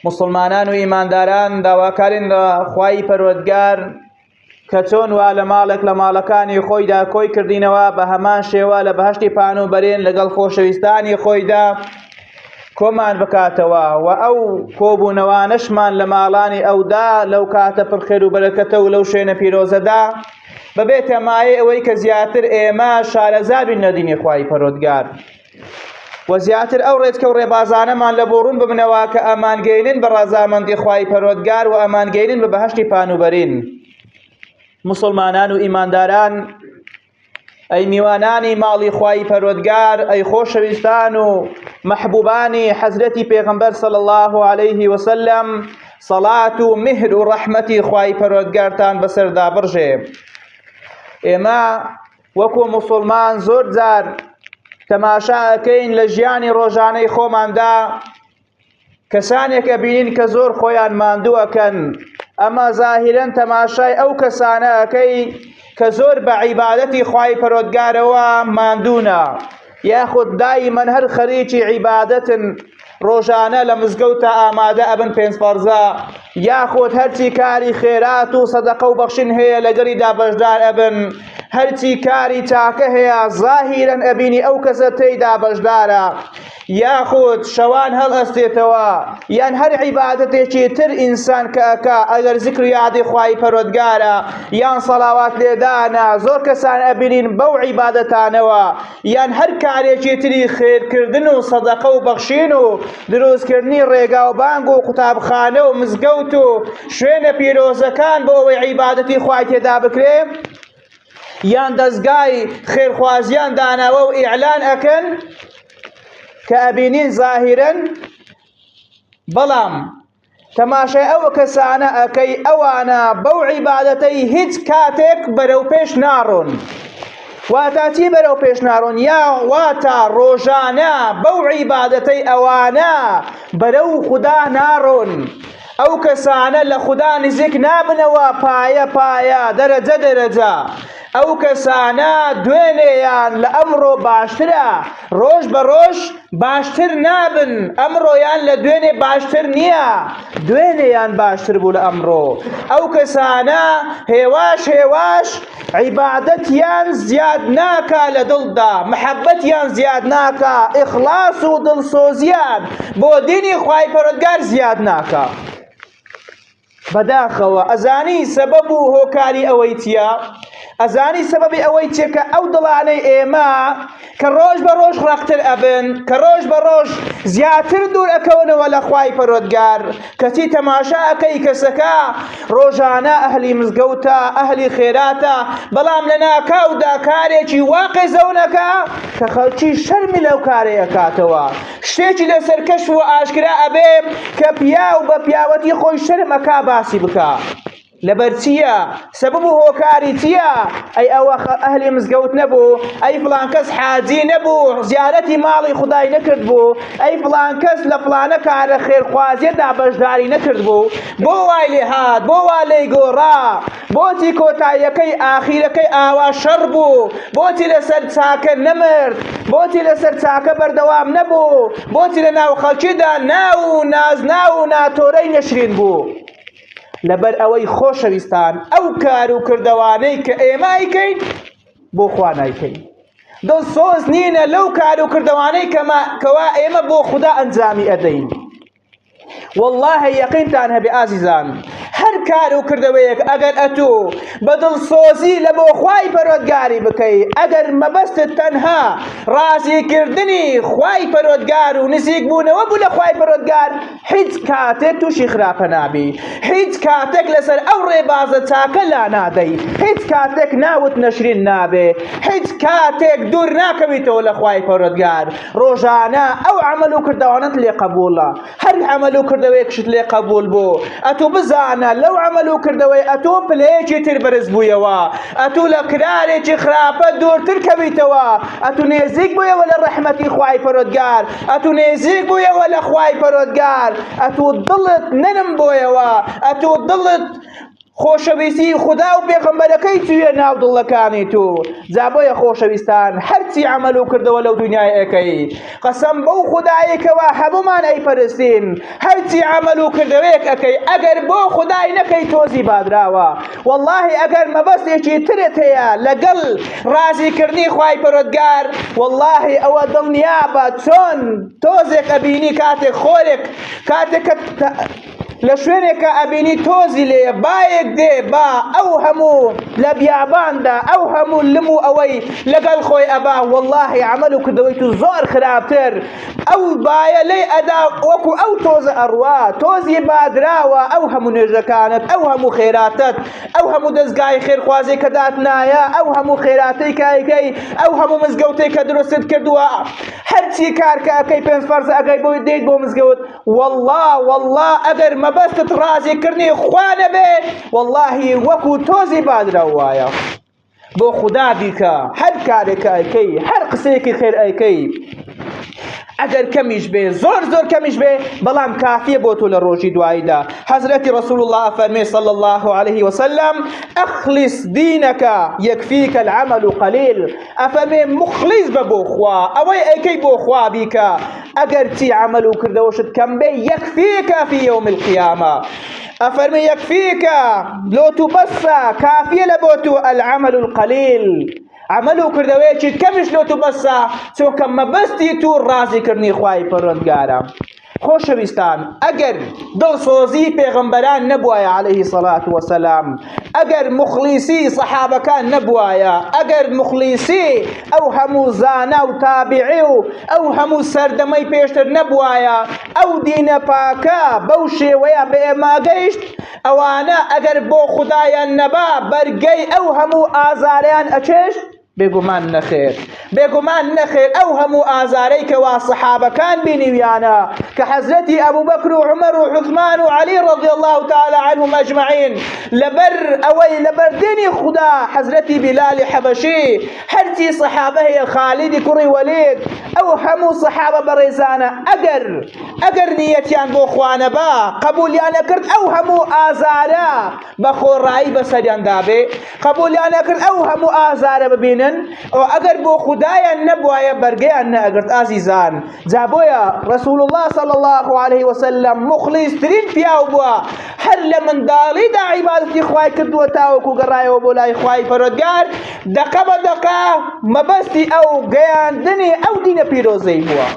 مسلمانان و ئیمانداران داواکارین لە خوای پەروەردگار کە چۆن وا لە ماڵێک لە ماڵەکانی خۆیدا کۆی کردینەوە بە هەمان شێوە لە بەهەشتی پان و بەرێن لەگەڵ خۆشەویستانی خۆیدا کۆمان بکاتەوە و ئەو کۆبوونەوانەشمان لە ماڵانی ئەودا لەو کاتە پڕخێر و بەرەکەتە و لەو شوێنە پیرۆزەدا ببێتە مایە ئەوەی کە زیاتر ئێمە شارەزا بین لە دینی خوای پەروەردگار و زیاتر ئەو ڕێچکە و ڕێبازانەمان لە بۆ ڕوون ببنەوە کە ئەمانگەینن بە ڕەزامەندی خوای پەروەردگار و ئەمانگەینن بە بەهەشتی پانوبەرین. مسلمانان و ئیمانداران، ئەی میوانانی ماڵی خوای پەروەردگار، ئەی خۆشەویستان و مەحبوبانی حەزرەتی پێغەمبەر صلی الله عليه وسلم، سەڵات و میهر و ڕەحمەتی خوای پەروەردگارتان بەسەردا بڕژێ. ئێمە وەکو مسلمان زۆر جار تەماشاکەین لە ژیانی ڕۆژانەی خۆماندا کەسانێک ئەبینین کە زۆر خۆیان ماندووەکەن، ئەمە زاهیرەن تەماشای ئەو کەسانەکەی کە زۆر بە عیبادەتی خوای پەروەردگارەوە ماندوونە، یاخود دایمەن هەر خەریکی عیبادەتن، ڕۆژانە لە مزگەوتە ئامادە ئەبن پێنج فەرزە، یاخود هەرچی کاری خێرات و سەدەقە و بەخشین هەیە لەگەڵیدا بەشدار ئەبن، هەرچی کاری چاکە هەیە زاهیرەن ئەبینی ئەو کەسە تێیدا بەشدارە، یاخود شەوان هەڵ ئەستێتەوە، یان هەر عیبادەتێکی تر ئینسان کە ئەکا ئەگەر زیکر و یادی خوای پەروەردگارە یان سەڵاوات لێدانە، زۆر کەسان ئەبینین بەو عیبادەتانەوە یان هەر کارێکی تری خێرکردن و سەدەقە و بەخشین و دروستکردنی ڕێگا و بانگ و قوتابخانە و مزگەوت و شوێنە پیرۆزەکان بۆ ئەوەی عیبادەتی خوای تێدا بکرێ، یان دەستگای خێرخوازیان داناوە و ئیعلان ئەکەن کە ئەبینین زاهیرەن، بەڵام تەماشای ئەو کەسانە ئەکەی ئەوانە بەو عیبادەتەی هیچ کاتێک بەرەو پێش ناڕۆن. واتە چی بەرەو پێش ناڕۆن؟ یا واتە ڕۆژانە بەو عیبادەتەی ئەوانە بەرەو خودا ناڕۆن، ئەو کەسانە لە خودا نزیک نابنەوە پایە پایە، دەرەجە دەرەجە، ئەو کەسانە دوێنێیان لە ئەمڕۆ باشترە، ڕۆژ بە ڕۆژ باشتر نابن، ئەمڕۆیان لە دوێنێ باشتر نییە، دوێنێیان باشتر بوو لە ئەمڕۆ. ئەو کەسانە هێواش هێواش عیبادەتیان زیاد ناکا لە دڵدا، محەبەتیان زیاد ناکا، ئیخلاس و دڵسۆزیان بۆ دینی خوای پەروەردگار زیاد ناکا. بەداخەوە ئەزانی سەبەب و هۆکاری ئەوەی چییە؟ ئەزانی سەبەبی ئەوەی چیە کە ئەو دڵانەی ئێمە کە ڕۆژ بە ڕۆژ ڕەختر ئەبن، کە ڕۆژ بە ڕۆژ زیاتر دوور ئەکەونەوە لە خوای پەروەردگار، کەچی تەماشا ئەکەی کەسەکە ڕۆژانە ئەهلی مزگەوتە، ئەهلی خێراتە، بەڵام لە ناکاودا کارێکی وا قێزەونەکە کە خەڵکی شەرمی لەو کارێ ئەکاتەوە، شتێکی لەسەر کەشف و ئاشکرا ئەبێ کە پیا و بە پیاوەتی خۆی شەرم ئەکا باسی بکە. لەبەر چییە؟ سەبەب و هۆکاری چییە؟ ئەی ئەوە ئەهلی مزگەوت نەبوو، ئەی فڵان کەس حاجی نەبوو، زیارەتی ماڵی خودای نەکرد بوو، ئەی فڵان کەس لە فڵانە کارە خێرخوازیەدا بەشداری نەکرد بوو، بۆ وای لێ هات، بۆ وا لێی گۆڕا، بۆچی کۆتاییەکەی ئاخیرەکەی ئاوا شەڕ بوو، بۆچی لەسەر چاکە نەمرد، بۆچی لەسەر چاکە بەردەوام نەبوو، بۆچی لە ناو خەڵکیدا ناو و نازنا و ناتۆرەی نەشرین بوو. لەبەر ئەوەی خۆشەویستان ئەو کار و کردەوانەی کە ئێمە ئەیکەین بۆ خوا نایکەین، دڵسۆز نینە لەو کار و کردەوانەی کەوا ئێمە بۆ خودا ئەنجامی ئەدەین. والله یەقینتان هەبێ ئازیزان، هەر کار و کردەوەیەک ئەگەر ئەتوو بە دڵسۆزی لە بۆ خوای پەروەردگاری بکەی، ئەگەر مەبەستت تەنها ڕازیکردنی خوای پەروەردگار و نزیک بوونەوە بوو لە خوای پەروەردگار، هیچ کاتێک تووشی خراپە نابی، هیچ کاتێک لەسەر ئەو ڕێبازە چاکە لا نادەی، هیچ کاتێک ناوت نەشرین نابێ، هیچ کاتێک دوور ناکەویتەوە لە خوای پەروەردگار. ڕۆژانە ئەو عەمەل و کردەوانەت لێ قەبوڵە، هەر عەمەل و کردەوەیەکشت لێ قەبوڵ بوو، ئەتوو بزانە لەو عەمەل و کردەوەی ئەتوو پلەیەکی تر بەرز بوویەوە، ئەتوو لە کرارێکی خراپە دوورتر کەویتەوە، ئەتوو نێزیک بوویەوە لە ڕەحمەتی خوای پەروەردگار، ئەتوو نێزیک بوویەوە لە خوای پەروەردگار، ئەتوو دڵت نەرم بوویەوە، ئەتوو دڵت خۆشەویستی خوددا و پێغەمبەرەکەی توێ ناو دڵەکانی تو. جا بۆیە خۆشەویستان هەرچی عەمەل و کردەوە لەو دنیای ئەکەی قەسەم بەو خودایەکەوە هەموومان ئەیپەرستین هەرچی عەمەل و کردەوەیەک ئەکەی ئەگەر بۆ خودای نەکەی تۆزی بادراوە. وەڵڵاهی ئەگەر مەبەستێکی ترت هەیە لەگەڵ ڕازیکردنی خوای پەروەردگار وەڵڵاهی ئەوە دڵنیا بە چۆن تۆزێک ئەبینی کاتێک خۆرێک کاتێک لە شوێنێکە ئەبینی تۆزی لێ بایەک دێ با ئەو هەموو لە بیاباندا ئەو هەموو لم و ئەوەی لەگەڵ خۆی ئەبا وەڵڵاهی عەمەل و کردەوەی تو زۆر خراپتر ئەو بایە لێی ئەدا وەکو ئەو تۆزە ئەڕوا تۆزی بادراوە ئەو هەموو نوێژەکانت ئەو هەموو خێراتت ئەو هەموو دەستگای خێرخوازی کە داتنایە ئەو هەموو خێراتەی کایەکەی ئەو هەموو مزگەوتەی کە دروستت کردووە هەرچی کار کە ئەەکەی پێنج فەرزە ئەگەی بۆی دێیت بۆ مزگەوت والله ئەگەر مەبەستت ڕازیکردنی خوا نەبێ وەڵڵاهی وەکو تۆزی بادراو وایە. بۆ خوددا بیکە هەر کارێکە ئەیکەی هەر قسەیەکی خێر ئەیکەی ئەگەر کەمیش بێ زۆر کەمیش بێ بەڵام کافیە بۆ تۆ لە ڕۆژی دواییدا. حەزرەتی ڕەسوول الله فەرمێ صلی الله عليه وسلم ئەخلص دینەکە یەکفیکە العەمەل قەلیل ئەفەرمێ مخلیص بە بۆ خوا ئەوەی ئەیکەی بۆ خوا بیکە ئەگەر چی عەمەل و کردەوەشت کەم بێ یەکفیکە فی یوم القیامە ئەفەرمێ یەکفیکە لۆ تو بەسە کافیە لە بۆ تو العەمەل القەلیل عمل و کردەوەیەکی کەمیش لۆ تو بەسە چونکە مەبەستی تو ڕازیکردنی خوای پەروەردگارە. خۆشەویستان ئەگەر دڵسۆزی پێغەمبەران نەبوایە عەلەیهی سەڵات وەسەلام ئەگەر مخلیسی سەحابەکان نەبوایە ئەگەر مخلیسی ئەو هەموو زانا و تابعی و ئەو هەموو سەردەمەی پێشتر نەبوایە ئەو دینە پاکە بەو شێوەیە بە ئێمە گەیشت ئەوانە ئەگەر بۆ خودایان نەبا بەرگەی ئەو هەموو ئازاریان ئەچێشت بێگومان نەخێر بێگومان نەخێر ئەو هەموو ئازارەی کەوا سەحابەکان بینیویانە کە حەزرەتی ئەبوو بەکر و عومەر و عوثمان و عەلی رەضی الله تعالی عنهم ئەجمەعین لەبەر ئەوەی لەبەر دینی خوددا حەزرەتی بیلالی حەبەشی هەرچی سەحابە هەیە خالیدی کوڕی وەلید ئەو هەموو سەحابە بەڕێزانە ئەگەر نیەتیان بۆ خوا نەبا قبولیان نەکرد ئەو هەموو ئازارە بە خۆڕایی بەسەریان دابێ قبولیان نەکرد ئەو هەموو ئازارە ببینن ئەگەر بۆ خودایان نەبوایە بەرگەیان نەئەگرت ئازیزان. جا بۆیە ڕەسوول الله صلی الله عليه وسلم مخلیصترین پیاو بووە هەر لە منداڵیدا عیبادەتی خوای کردووە تاوەکو گەڕایەوە بۆ لای خوای پەروەردگار دەقە بە دەقە مەبەستی ئەو گەیاندنی ئەو دینە پیرۆزەی بووە.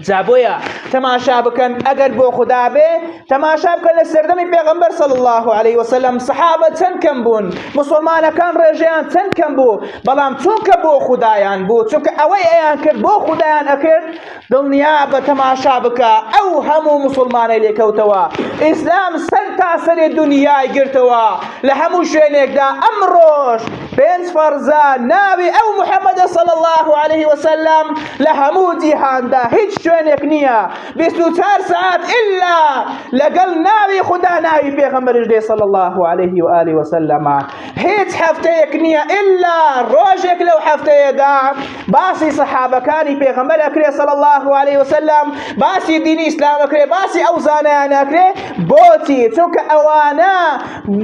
جا بۆیە تەماشا بکەن ئەگەر بۆ خوددا بێ تەماشا بکەن لە سەردەمی پێغەمبەر صلی الله عليه وسلم سەحابە چەند کەم بوون مسلمانەکان ڕێژەیان چەند کەم بوو بەڵام چونکە بۆ خودایان بوو چونکە ئەوەی ئەیان کرد بۆ خودایان ئەکرد دڵنیا بە تەماشا بکە ئەو هەموو مسلمانەی لێکەوتەوە ئیسلام سەر تا سەرێ دنیای گرتەوە لە هەموو شوێنێکدا ئەمڕۆژ پێنج فەرزە ناوی ئەو محەممەدە صلی الله عليه وسلم لە هەموو جیهاندا هیچ شوێنێک نییە 24 ساعت ئللا لەگەڵ ناوی خوددا ناوی پێغەمبەرش دێ صلی الله عليه وآله وسلم هیچ هەفتەیەک نییە ئللا ڕۆژێک لەو هەفتەیەدا باسی سەحابەکانی پێغەمبەر ئەکرێ صلی الله عليه وسلم باسی دینی ئیسلام ئەکرێ باسی ئەو زانایان ئەکرێ بۆچی چونکە ئەوانە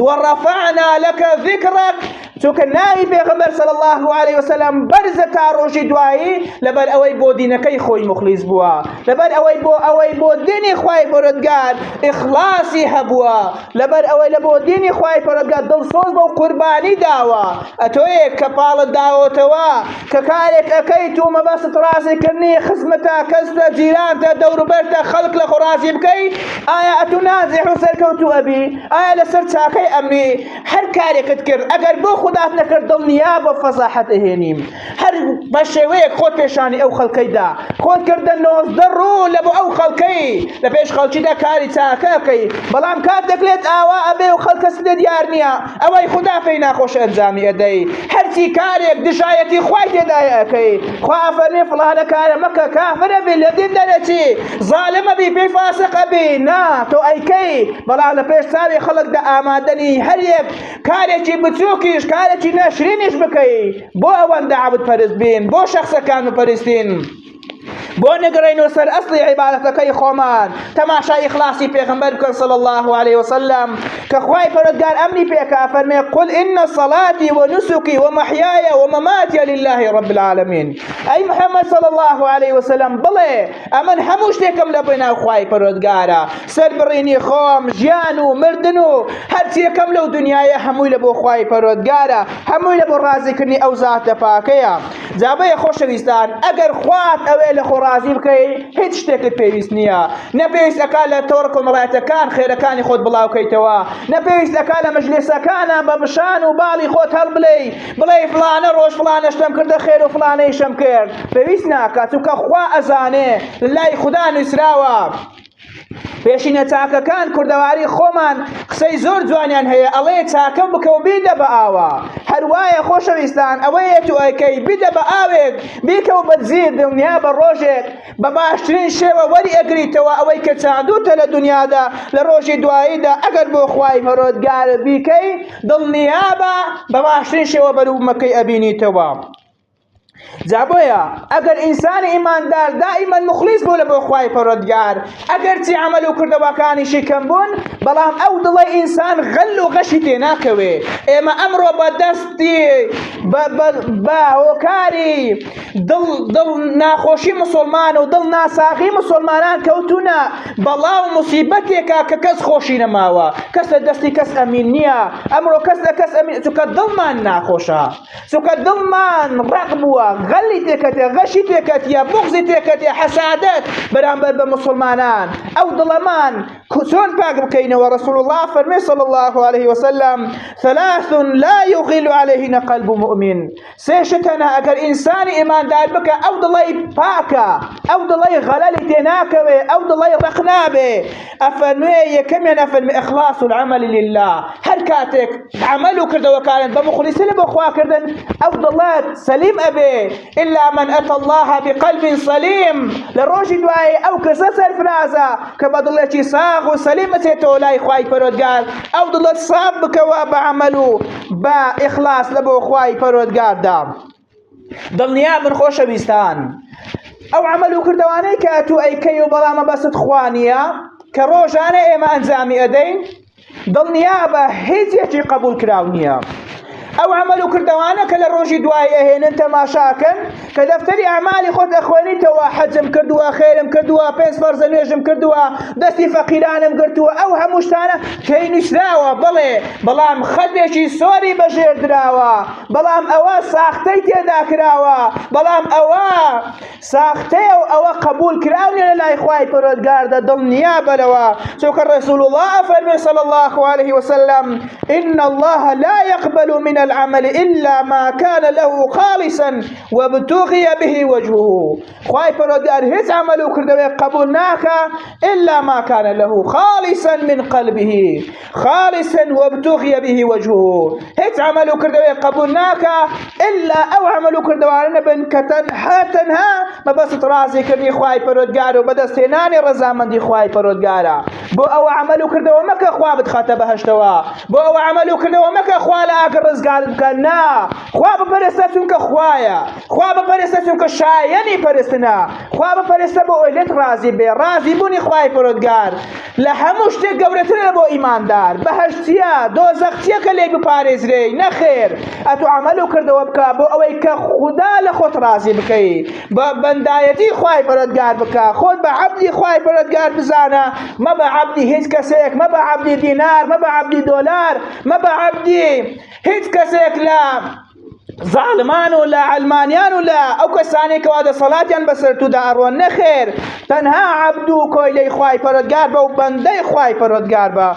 وەڕەفەعنا لەکە ذیکرەک چونکە ناوی پێغەمبەر صلی الله عليه وسلم بەرزە تا ڕۆژی دوایی لەبەر ئەوەی بۆ دینەکەی خۆی مخلیص بووە لەبەر ئەوەی بۆ دینی خوای پەروەردگار ئیخلاسی هەبووە لەبەر ئەوەی لە بۆ دینی خوای پەروەردگار دڵسۆز بە و قوربانی داوە ئەتۆیەک کە پاڵت داوەتەوە کە کارێک ئەەکەی تۆ مەبەست ڕازیکردنی خزمەتە کەسە جیرانتە دەوروبەرتە خەڵک لە خۆ ڕازی بکەی ئایا ئەتو نازیح و سەرکەوتوو ئەبی ئایا لەسەر چاکەی ئەمری هەر کارێکت کرد ئەگەر بۆ خودات نەکرد دڵنیا بە فەزاحەت ئەهێنیم هەر بە شێوەیەک خۆت پێشانی ئەو خەڵکەیدا خۆت کردە 19 ڕوو لە بۆ ئەو خەڵکەی لە پێش خەڵکیدا کاری چاکەکەی بەڵام کاتێک لێت ئاوا ئەبێ و خەڵکەس لێ دیار نییە ئەوەی خوددا پێی ناخۆش ئەنجامی ئەدەی هەرچی کارێک دژایەتی خوای تێدایە ئەەکەی خوا فەرمێ فڵانە کارە مەکە کافرە بێ لە دین دەرەچی زاڵمە بی پێی فاسقە بی نا تۆ ئەیکەی بەڵام لە پێش چاوی خەڵکدا ئامادەنی هەر یەک کارێکی بچووکیش کارێکی نەشرینیش بکەی بۆ ئەوەندە عەبد پەرست بین بۆ شەخسەکان بپەرستین بۆ نەگەڕێنەوە سەر ئەسڵی عیبادەتەکەی خۆمان تەماشای ئیخلاسی پێغەمبەر بکەن صلی الله عليه وسلم کە خوای پەروەردگار ئەمری پێکا فەرمێ قل إن صلاتي ونسكي ومحياي ومماتي لله رب العالمين أي محمد صلى الله عليه وسلم بڵێ ئەمن هەموو شتێکم لە بێناو خوای پەروەردگارە سەربڕینی خۆم ژیان و مردن و هەرچیەکەم لەو دنیاە هەمووی لە بۆ خوای پەروەردگارە هەمووی لە بۆ ڕازیکردنی ئەو زاتە پاکەیە جابەیە خۆشەویستان ئەگەر خوات ئەوێ لە خۆ ڕازی بکەی هیچ شتێکت پێویست نییە نەپێویست ئەکا لە تۆڕ کۆمەڵایەتەکان خێرەکانی خۆت بڵاوکەیتەوە نەپێویست ئەکا لە مەجلیسەکانە بە بشان و باڵی خۆت بڵێ فلانە ڕۆژ فلانە شتم کردە خێر و فلانەی شەم کرد پێویست ناکات چونکە خوا ئەزانێ لای خوددا نووسراوە پێشینە چاکەکان کوردەواری خۆمان قسەی زۆر جوانیان هەیە ئەڵێ چاکە بکە و بیدە بە ئاوە هەروایە خۆشەویستان ئەوەیە تو ئەیکەی بیدە بە ئاوێک بیکە و بەجزیر دڵنیا بە ڕۆژێک بە باشترین شێوە وەری ئەگریتەوە ئەوەی کە چاندووتە لە دنیادا لە ڕۆژی دواییدا ئەگەر بۆ خوای پەروەردگار بیکەی دڵنیا بە باشترین شێوە بەروبمەکەی ئەبینیتەوە جابۆیە ئەگەر ئینسانی ئیماندار دائیمەن مخلیص بوو لە بۆ خوای پەروەردگار ئەگەرچی عەمەل و کردەوەکانیشی کەم بوون بەڵام ئەو دڵی ئینسان غەل و غەشی تێ ناکەوێ ئێمە ئەمڕۆ بە دەستی بە هۆکاری دڵ ناخۆشی مسلمان و دڵ ناساغی مسلمانان کەوتونە بەڵاو موسیبەتێکە کە کەس خۆشی نەماوە کەس لە دەستی کەس ئەمین نییە ئەمڕۆ کەس لە کەس ئەمین چونکە دڵمان ناخۆشە چونکە دڵمان ڕق بووە غەلی تێکەتێ غەشی تێکەتیە بوغزی تێکەتێ حەسادەت بەرامبەر بە مسلمانان ئەو دڵەمان چۆن پاک بکەینەوە رسول الله فەرمێ صلی الله عليه وسلم ثلاث لا يغل عليهن قلب مؤمن سێ شت هەنا ئەگەر ئینسانی ئیماندار بکە ئەو دڵی پاکە ئەو دڵی غەلەلی تێ ناکەوێ ئەو دڵی ڕق نابێ ئەفەرمێ یەکەمیان ئەفەرمێ إخلاص العمل لله هەر کاتێک عەمەل و کردەوەکانت بە مخلیسی لە بۆ خواکردن ئەو دڵت سەلیم ئەبێ إلا من أتى الله بقلب سليم لروجي دواي أو كسس الفرازة كبدلتي صاغ وسليم سيتو لاي خواي پروردگار أو دلت صاب بكوا بعملو بإخلاص لبو خواي پروردگار دام دڵنیا بن خۆشەویستان ئەو عەمەل و کردەوانەی کە تو ئەیکەی و بەڵامە بەست خوانیە کە ڕۆژانە ئێمە ئەنجامی ئەدەین دڵنیا بە هیچ یەکی قبول کراو نییە ئەو عەمەل و کردەوانە کە لە ڕۆژی دوای ئەهێنن تەماشاکەن کە دەفتەری ئەعمالی خۆت ئەخوێنیتەوە حەجم کردووە خێرم کردووە پێنج فەرزە نوێژم کردووە دەستی فەقیرانم گرتووە ئەو هەموو شتانە کەی نووسراوە بڵێ بەڵام خەتێکی سۆری بەژێر دراوە بەڵام ئەوە ساختەی تێدا کراوە بەڵام ئەوە ساختەیە و ئەوە قبول کراونێ لە لای خوای پەروەردگاردا دڵنیا بەرەوە چونکە رسول الله فەرمێ صلی الله عليه وسلم إن الله لا يقبل من العمل إلا ما كان له خالصا وابتغي به وجهه خواهي پروردگار هیچ عمل و کردوی قبول ناکا إلا ما كان له خالصا من قلبه خالصا وابتغي به وجهه هیچ عمل و کردوی قبول ناکا إلا أو عمل و کردوانه بن تنها مبسط رازی کردی خواهی پروردگار و بدستینانی رضامندی خواهی پروردگارا بو او عمل و کردو مکه خواه بدخاته بهشتوا بو او عمل و کردو مکه خواه لآگر رزگار بکن نا خواه بپرسته چونکه خواهی خواه بپرسته چونکه شایانی پرستنا خواه بپرسته بو ایلت رازی بی رازی بونی خواهی پروردگار لحموش تی گورتر بو ایماندار بهشتیا دوزختیا که لیگ بپارز ری نخیر اتو عملو کردو بکا بو اوی که خدا لخوت رازی بکی بندایتی خواهی پروردگار بکا خود با عبدی خواهی پروردگار بزانه ما با عبدی هیچ کسیک ما با عبدی دینار ما با عبدی دولار ما با عبدی هیچ کسیک لا ظالمان ولا علمانيان ولا او كساني كواد صلاتيان بسرتو داروان نخير تنها عبدو كويلي خواي پروردگار با و بنده خواي پروردگار با